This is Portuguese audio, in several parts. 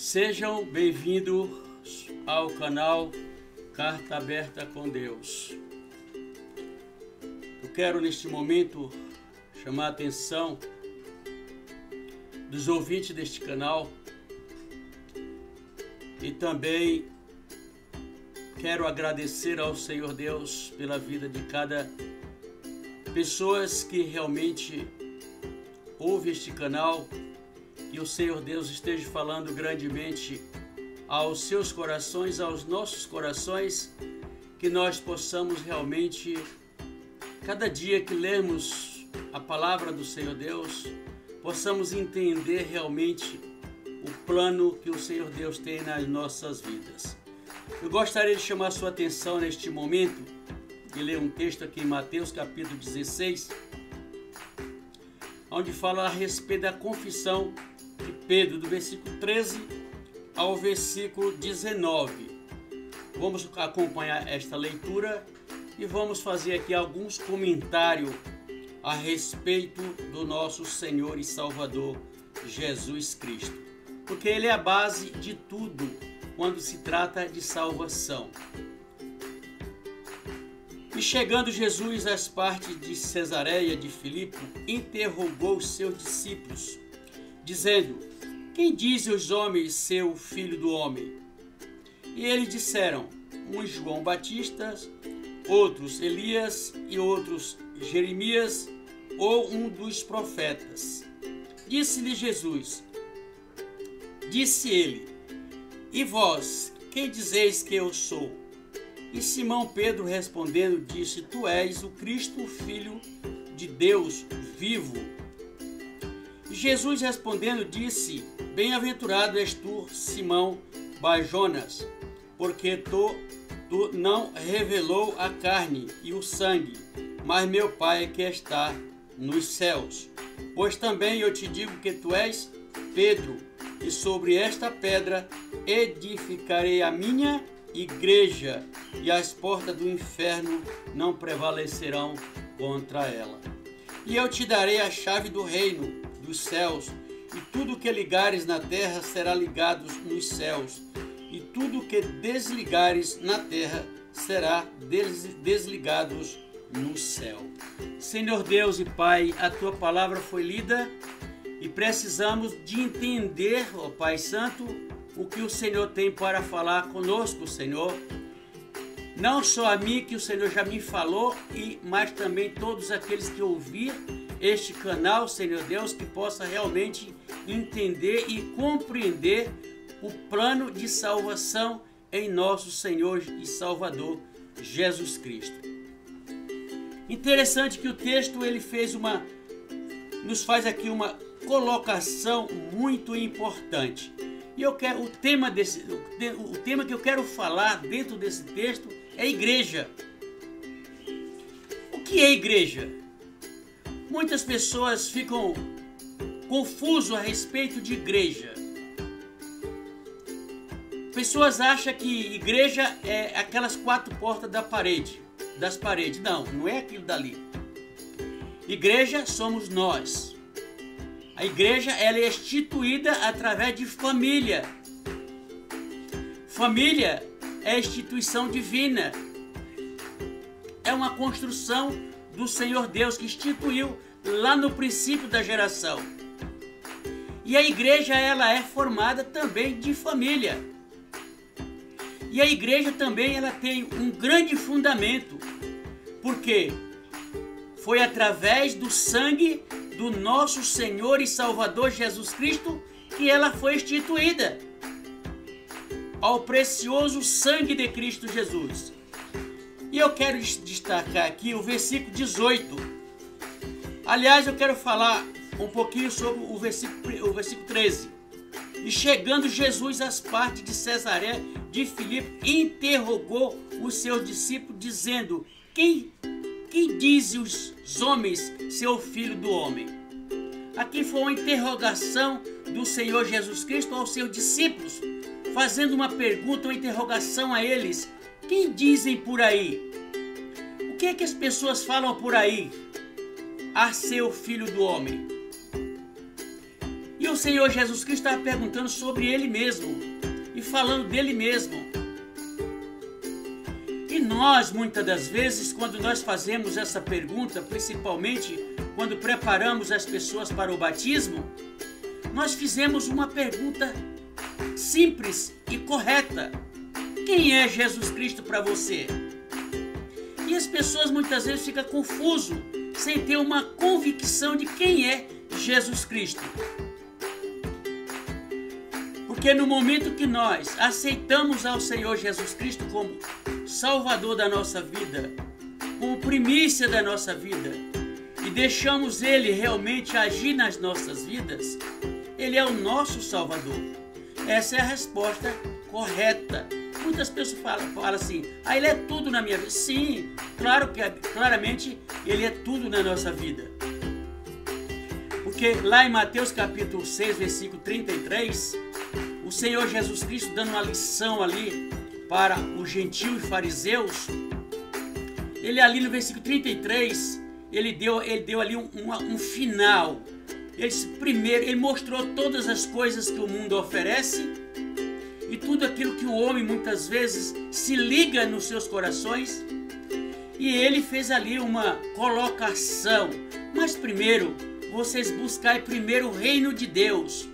Sejam bem-vindos ao canal Carta Aberta com Deus. Eu quero neste momento chamar a atenção dos ouvintes deste canal e também quero agradecer ao Senhor Deus pela vida de cada pessoa que realmente ouve este canal. Que o Senhor Deus esteja falando grandemente aos seus corações, aos nossos corações, que nós possamos realmente, cada dia que lermos a palavra do Senhor Deus, possamos entender realmente o plano que o Senhor Deus tem nas nossas vidas. Eu gostaria de chamar a sua atenção neste momento e ler um texto aqui em Mateus capítulo 16, onde fala a respeito da confissão de Pedro, do versículo 13 ao versículo 19. Vamos acompanhar esta leitura e vamos fazer aqui alguns comentários a respeito do nosso Senhor e Salvador Jesus Cristo, porque Ele é a base de tudo quando se trata de salvação. E chegando Jesus às partes de Cesareia de Filipe, interrogou os seus discípulos, dizendo: quem dizem os homens ser o Filho do Homem? E eles disseram: uns João Batista, outros Elias e outros Jeremias ou um dos profetas. Disse-lhe Jesus, disse ele: e vós, quem dizeis que eu sou? E Simão Pedro respondendo disse: tu és o Cristo, o Filho de Deus vivo. Jesus respondendo disse: bem-aventurado és tu, Simão Bar-Jonas, porque tu não revelou a carne e o sangue, mas meu Pai que está nos céus. Pois também eu te digo que tu és Pedro, e sobre esta pedra edificarei a minha igreja, e as portas do inferno não prevalecerão contra ela. E eu te darei a chave do reino dos céus, e tudo que ligares na terra será ligado nos céus, e tudo que desligares na terra será desligado no céu. Senhor Deus e Pai, a tua palavra foi lida e precisamos de entender, ó Pai Santo, o que o Senhor tem para falar conosco, Senhor. Não só a mim, que o Senhor já me falou, mas também todos aqueles que ouvir este canal, Senhor Deus, que possa realmente entender e compreender o plano de salvação em nosso Senhor e Salvador Jesus Cristo. Interessante que o texto ele nos faz aqui uma colocação muito importante. E o tema que eu quero falar dentro desse texto é igreja. O que é igreja? Muitas pessoas ficam confusas a respeito de igreja. Pessoas acham que igreja é aquelas 4 portas das paredes. Não, não é aquilo dali. Igreja somos nós. A igreja ela é instituída através de família. Família é instituição divina. É uma construção do Senhor Deus que instituiu lá no princípio da geração. E a igreja ela é formada também de família. E a igreja também ela tem um grande fundamento, porque foi através do sangue do nosso Senhor e Salvador Jesus Cristo que ela foi instituída. Ao precioso sangue de Cristo Jesus. E eu quero destacar aqui o versículo 18. Aliás, eu quero falar um pouquinho sobre o versículo 13. E chegando Jesus às partes de Cesareia de Filipe, interrogou os seus discípulos, dizendo: quem dizem os homens ser o Filho do Homem? Aqui foi uma interrogação do Senhor Jesus Cristo aos seus discípulos, fazendo uma pergunta, uma interrogação a eles: quem dizem por aí? O que é que as pessoas falam por aí a ser o Filho do Homem? E o Senhor Jesus Cristo estava perguntando sobre Ele mesmo e falando dele mesmo. E nós, muitas das vezes, quando nós fazemos essa pergunta, principalmente quando preparamos as pessoas para o batismo, nós fizemos uma pergunta simples e correta. Quem é Jesus Cristo para você? E as pessoas muitas vezes ficam confusas, sem ter uma convicção de quem é Jesus Cristo. Porque no momento que nós aceitamos ao Senhor Jesus Cristo como Salvador da nossa vida, como primícia da nossa vida, e deixamos Ele realmente agir nas nossas vidas, Ele é o nosso Salvador. Essa é a resposta correta. Muitas pessoas falam assim, Ele é tudo na minha vida. Sim, claro que claramente Ele é tudo na nossa vida. Porque lá em Mateus capítulo 6, versículo 33, o Senhor Jesus Cristo dando uma lição ali para os gentios e fariseus, ele ali no versículo 33, ele deu ali um final. Ele mostrou todas as coisas que o mundo oferece e tudo aquilo que o homem muitas vezes se liga nos seus corações, e ele fez ali uma colocação. Mas primeiro, vocês buscai primeiro o reino de Deus,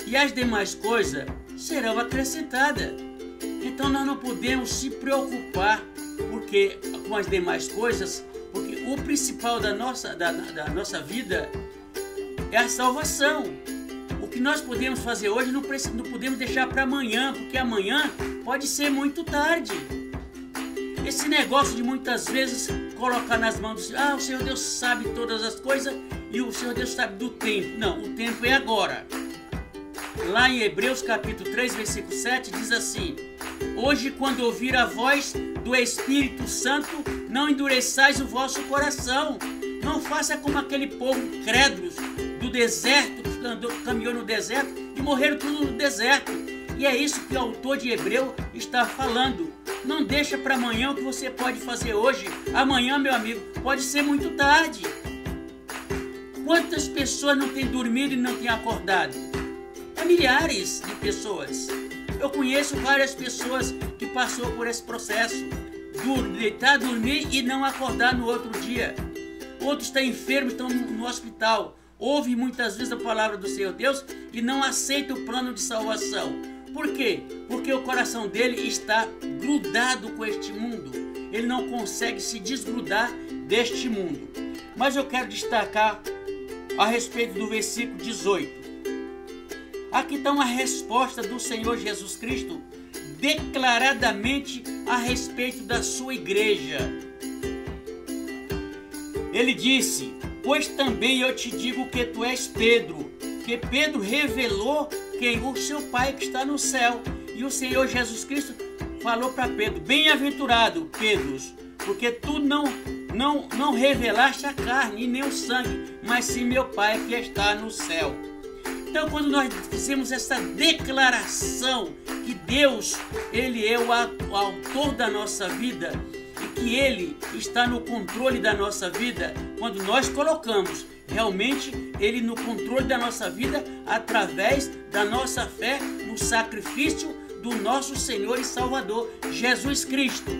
e as demais coisas serão acrescentadas. Então nós não podemos se preocupar com as demais coisas, porque o principal da nossa vida é a salvação. O que nós podemos fazer hoje não podemos deixar para amanhã, porque amanhã pode ser muito tarde. Esse negócio de muitas vezes colocar nas mãos, o Senhor Deus sabe todas as coisas e o Senhor Deus sabe do tempo. Não, o tempo é agora. Lá em Hebreus capítulo 3, versículo 7, diz assim: hoje, quando ouvir a voz do Espírito Santo, não endureçais o vosso coração. Não faça como aquele povo crédulo do deserto, que caminhou no deserto e morreram tudo no deserto. E é isso que o autor de Hebreu está falando. Não deixa para amanhã o que você pode fazer hoje. Amanhã, meu amigo, pode ser muito tarde. Quantas pessoas não têm dormido e não têm acordado? Milhares de pessoas. Eu conheço várias pessoas que passou por esse processo, deitar, dormir e não acordar no outro dia. Outros estão enfermos, estão no hospital, ouvem muitas vezes a palavra do Senhor Deus e não aceitam o plano de salvação. Por quê? Porque o coração dele está grudado com este mundo. Ele não consegue se desgrudar deste mundo. Mas eu quero destacar a respeito do versículo 18. Aqui está uma resposta do Senhor Jesus Cristo declaradamente a respeito da sua igreja. Ele disse: pois também eu te digo que tu és Pedro, que Pedro revelou quem? O seu Pai que está no céu. E o Senhor Jesus Cristo falou para Pedro: bem-aventurado, Pedro, porque tu não revelaste a carne e nem o sangue, mas sim meu Pai que está no céu. Então, quando nós fizemos essa declaração que Deus, Ele é o autor da nossa vida e que Ele está no controle da nossa vida, quando nós colocamos realmente Ele no controle da nossa vida através da nossa fé no sacrifício do nosso Senhor e Salvador, Jesus Cristo.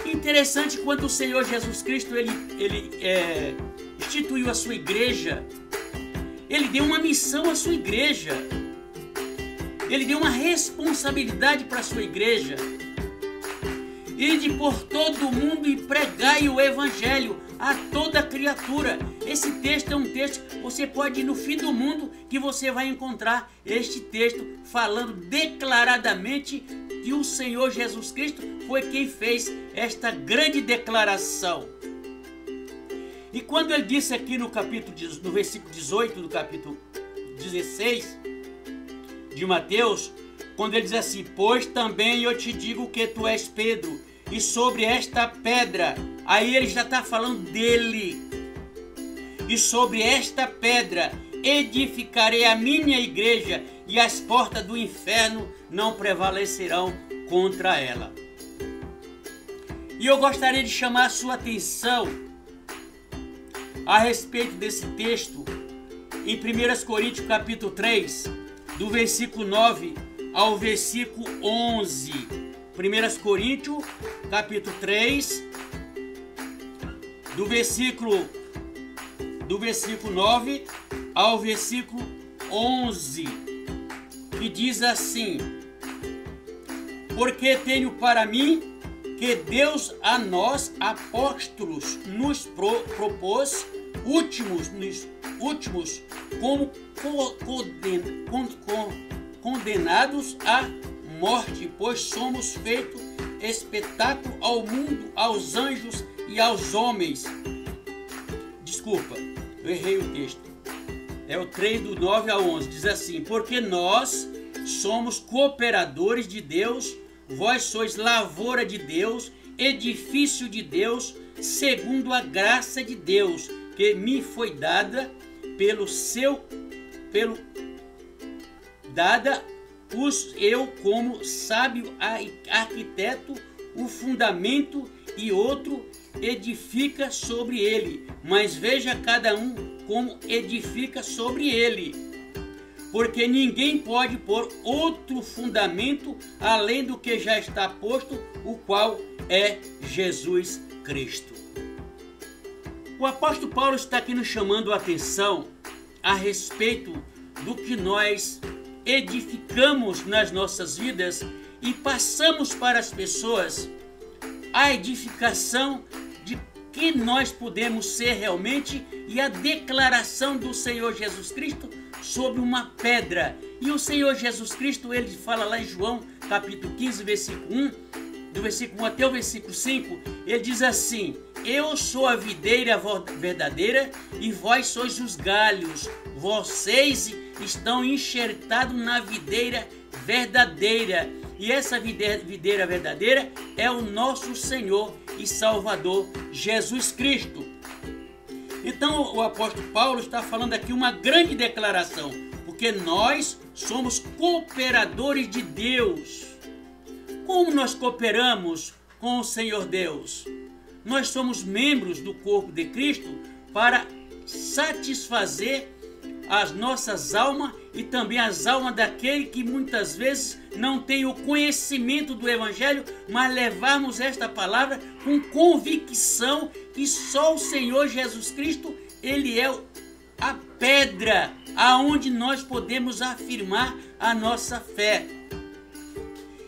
Interessante, quando o Senhor Jesus Cristo ele instituiu a sua igreja, Ele deu uma missão à sua igreja. Ele deu uma responsabilidade para a sua igreja. Ide por todo o mundo e pregai o evangelho a toda criatura. Esse texto é um texto que você pode ir no fim do mundo que você vai encontrar este texto falando declaradamente que o Senhor Jesus Cristo foi quem fez esta grande declaração. E quando ele disse aqui no versículo 18 do capítulo 16 de Mateus, quando ele diz assim: pois também eu te digo que tu és Pedro, e sobre esta pedra, aí ele já está falando dele, e sobre esta pedra edificarei a minha igreja, e as portas do inferno não prevalecerão contra ela. E eu gostaria de chamar a sua atenção a respeito desse texto, em 1 Coríntios capítulo 3, do versículo 9 ao versículo 11. 1 Coríntios capítulo 3, do versículo 9 ao versículo 11, que diz assim: porque tenho para mim que Deus a nós, apóstolos, nos propôs últimos como condenados à morte, pois somos feitos espetáculo ao mundo, aos anjos e aos homens. Desculpa, eu errei o texto. É o 3 do 9 ao 11. Diz assim: porque nós somos cooperadores de Deus, vós sois lavoura de Deus, edifício de Deus, segundo a graça de Deus, que me foi dada eu como sábio arquiteto o fundamento, e outro edifica sobre ele, mas veja cada um como edifica sobre ele. Porque ninguém pode pôr outro fundamento além do que já está posto, o qual é Jesus Cristo. O apóstolo Paulo está aqui nos chamando a atenção a respeito do que nós edificamos nas nossas vidas e passamos para as pessoas a edificação de que nós podemos ser realmente e a declaração do Senhor Jesus Cristo sobre uma pedra. E o Senhor Jesus Cristo, ele fala lá em João capítulo 15, versículo 1, do versículo 1 até o versículo 5, ele diz assim: eu sou a videira verdadeira e vós sois os galhos. Vocês estão enxertados na videira verdadeira. E essa videira verdadeira é o nosso Senhor e Salvador Jesus Cristo. Então o apóstolo Paulo está falando aqui uma grande declaração, porque nós somos cooperadores de Deus. Como nós cooperamos com o Senhor Deus? Nós somos membros do corpo de Cristo para satisfazer as nossas almas e também as almas daquele que muitas vezes não tem o conhecimento do Evangelho, mas levarmos esta palavra com convicção que só o Senhor Jesus Cristo, ele é a pedra aonde nós podemos afirmar a nossa fé.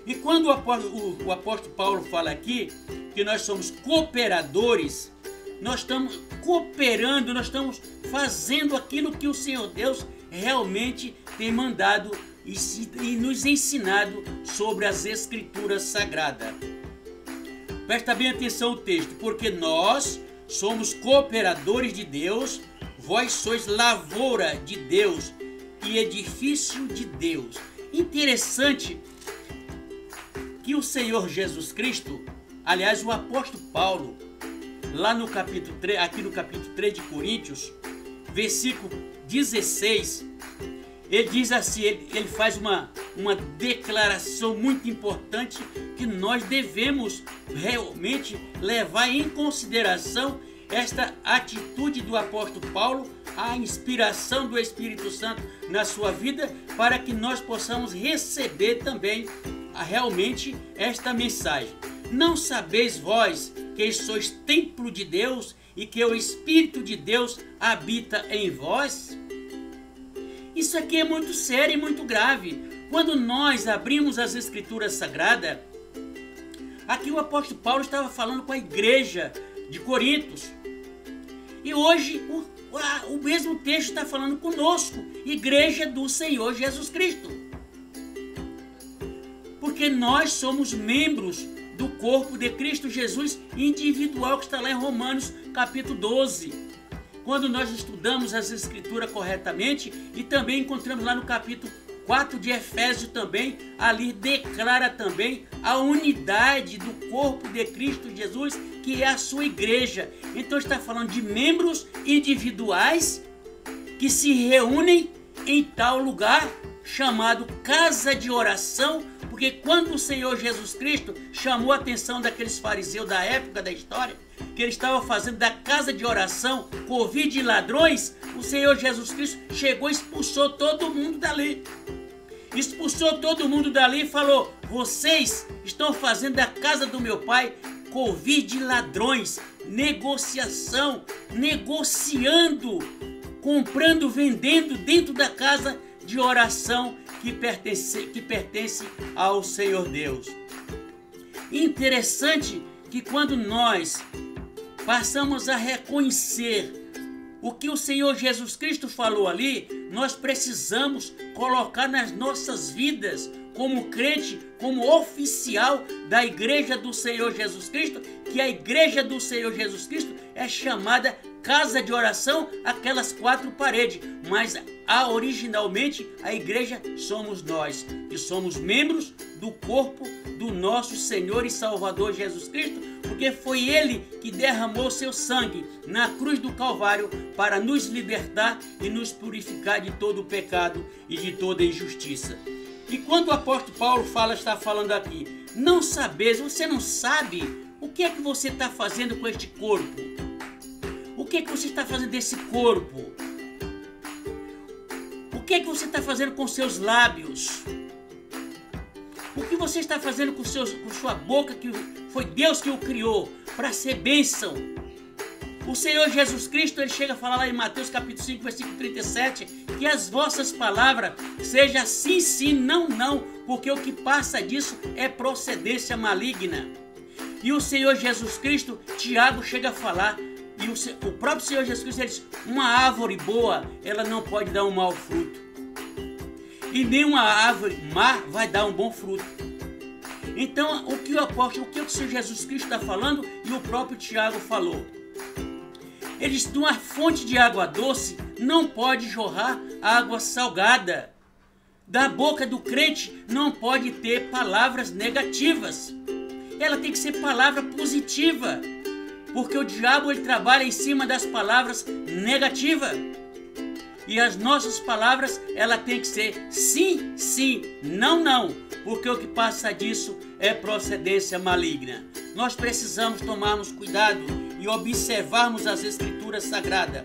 E quando o apóstolo Paulo fala aqui que nós somos cooperadores, nós estamos cooperando, nós estamos fazendo aquilo que o Senhor Deus realmente tem mandado e nos ensinado sobre as Escrituras Sagradas. Presta bem atenção ao texto: porque nós somos cooperadores de Deus, vós sois lavoura de Deus e edifício de Deus. Interessante que o Senhor Jesus Cristo, aliás, o apóstolo Paulo, lá no capítulo 3, aqui no capítulo 3 de Coríntios, versículo 16, ele diz assim, ele faz uma declaração muito importante que nós devemos realmente levar em consideração esta atitude do apóstolo Paulo, a inspiração do Espírito Santo na sua vida, para que nós possamos receber também realmente esta mensagem. Não sabeis vós que sois templo de Deus e que o Espírito de Deus habita em vós? Isso aqui é muito sério e muito grave. Quando nós abrimos as Escrituras Sagradas, aqui o apóstolo Paulo estava falando com a igreja de Corintos. E hoje o mesmo texto está falando conosco, igreja do Senhor Jesus Cristo. Porque nós somos membros do corpo de Cristo Jesus individual, que está lá em Romanos capítulo 12. Quando nós estudamos as Escrituras corretamente, e também encontramos lá no capítulo 4 de Efésios também, ali declara também a unidade do corpo de Cristo Jesus, que é a sua igreja. Então está falando de membros individuais que se reúnem em tal lugar chamado casa de oração, porque quando o Senhor Jesus Cristo chamou a atenção daqueles fariseus da época da história, que ele estava fazendo da casa de oração covil de ladrões, o Senhor Jesus Cristo chegou e expulsou todo mundo dali. Expulsou todo mundo dali e falou: vocês estão fazendo da casa do meu pai covil de ladrões, negociação, negociando, comprando, vendendo dentro da casa de oração que pertence ao Senhor Deus. Interessante que quando nós passamos a reconhecer o que o Senhor Jesus Cristo falou ali, nós precisamos colocar nas nossas vidas como crente, como oficial da igreja do Senhor Jesus Cristo, que a igreja do Senhor Jesus Cristo é chamada casa de oração, aquelas 4 paredes, mas originalmente a igreja somos nós, que somos membros do corpo do nosso Senhor e Salvador Jesus Cristo, porque foi Ele que derramou seu sangue na cruz do Calvário para nos libertar e nos purificar de todo o pecado e de toda injustiça. E quando o apóstolo Paulo está falando aqui, não sabeis, você não sabe o que é que você está fazendo com este corpo? O que é que você está fazendo desse corpo? O que é que você está fazendo com seus lábios? O que você está fazendo com sua boca, que foi Deus que o criou para ser bênção? O Senhor Jesus Cristo, ele chega a falar lá em Mateus capítulo 5, versículo 37, que as vossas palavras sejam sim, sim, não, não, porque o que passa disso é procedência maligna. E o Senhor Jesus Cristo, Tiago chega a falar, e o próprio Senhor Jesus Cristo diz: uma árvore boa, ela não pode dar um mau fruto. E nenhuma árvore má vai dar um bom fruto. Então, o que o Senhor Jesus Cristo está falando, e o próprio Tiago falou. Ele diz: de uma fonte de água doce não pode jorrar água salgada. Da boca do crente não pode ter palavras negativas. Ela tem que ser palavra positiva. Porque o diabo, ele trabalha em cima das palavras negativas. E as nossas palavras, ela tem que ser sim, sim, não, não. Porque o que passa disso é procedência maligna. Nós precisamos tomarmos cuidado e observarmos as Escrituras Sagradas.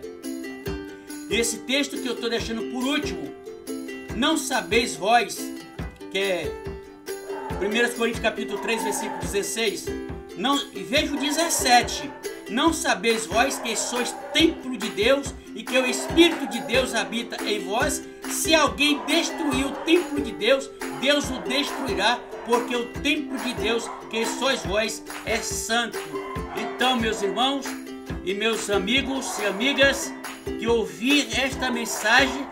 Esse texto que eu estou deixando por último: não sabeis vós, que é 1 Coríntios capítulo 3, versículo 16, e veja o 17. Não sabeis vós que sois templo de Deus e que o Espírito de Deus habita em vós? Se alguém destruir o templo de Deus, Deus o destruirá, porque o templo de Deus, que sois vós, é santo. Então, meus irmãos e meus amigos e amigas, que ouvir esta mensagem,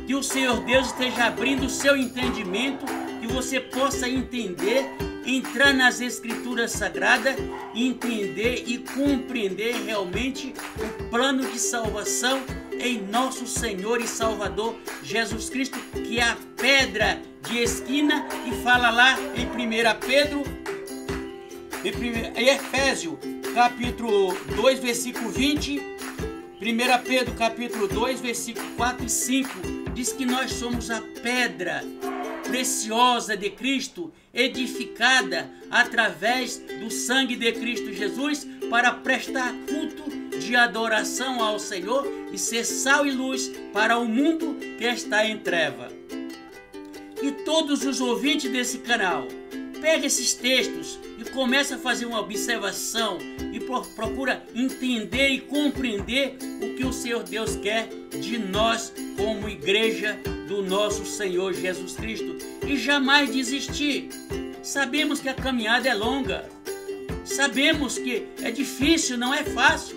que o Senhor Deus esteja abrindo o seu entendimento, que você possa entender, entrar nas Escrituras Sagradas, entender e compreender realmente o plano de salvação em nosso Senhor e Salvador Jesus Cristo, que é a pedra de esquina, que fala lá em 1 Pedro, em Efésios capítulo 2, versículo 20, 1 Pedro capítulo 2, versículo 4 e 5, diz que nós somos a pedra preciosa de Cristo, edificada através do sangue de Cristo Jesus, para prestar culto de adoração ao Senhor e ser sal e luz para o mundo que está em treva. E todos os ouvintes desse canal, pega esses textos e começa a fazer uma observação e procura entender e compreender o que o Senhor Deus quer de nós como igreja do nosso Senhor Jesus Cristo, e jamais desistir. Sabemos que a caminhada é longa, sabemos que é difícil, não é fácil.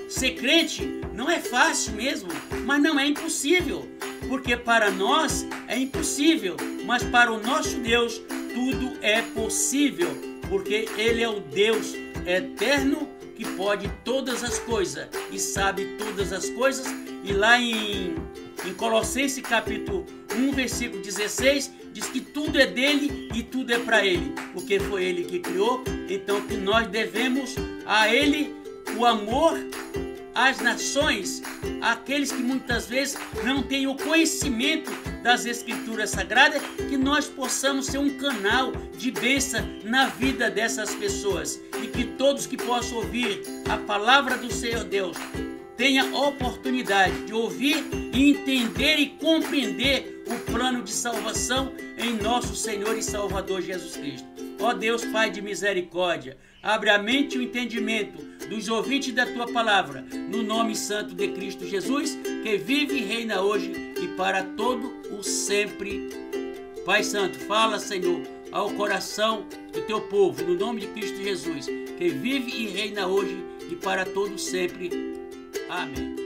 Ser crente não é fácil mesmo, mas não é impossível, porque para nós é impossível, mas para o nosso Deus tudo é possível, porque Ele é o Deus eterno que pode todas as coisas e sabe todas as coisas. E lá em Colossenses capítulo 1, versículo 16, diz que tudo é dele e tudo é para ele, porque foi ele que criou. Então que nós devemos a ele o amor às nações, aqueles que muitas vezes não têm o conhecimento das Escrituras Sagradas, que nós possamos ser um canal de bênção na vida dessas pessoas e que todos que possam ouvir a palavra do Senhor Deus tenham a oportunidade de ouvir e entender e compreender o plano de salvação em nosso Senhor e Salvador Jesus Cristo. Ó Deus, Pai de misericórdia, abre a mente e o entendimento dos ouvintes da Tua palavra, no nome santo de Cristo Jesus, que vive e reina hoje e para todo o sempre. Pai Santo, fala, Senhor, ao coração do Teu povo, no nome de Cristo Jesus, que vive e reina hoje e para todo sempre. Amém.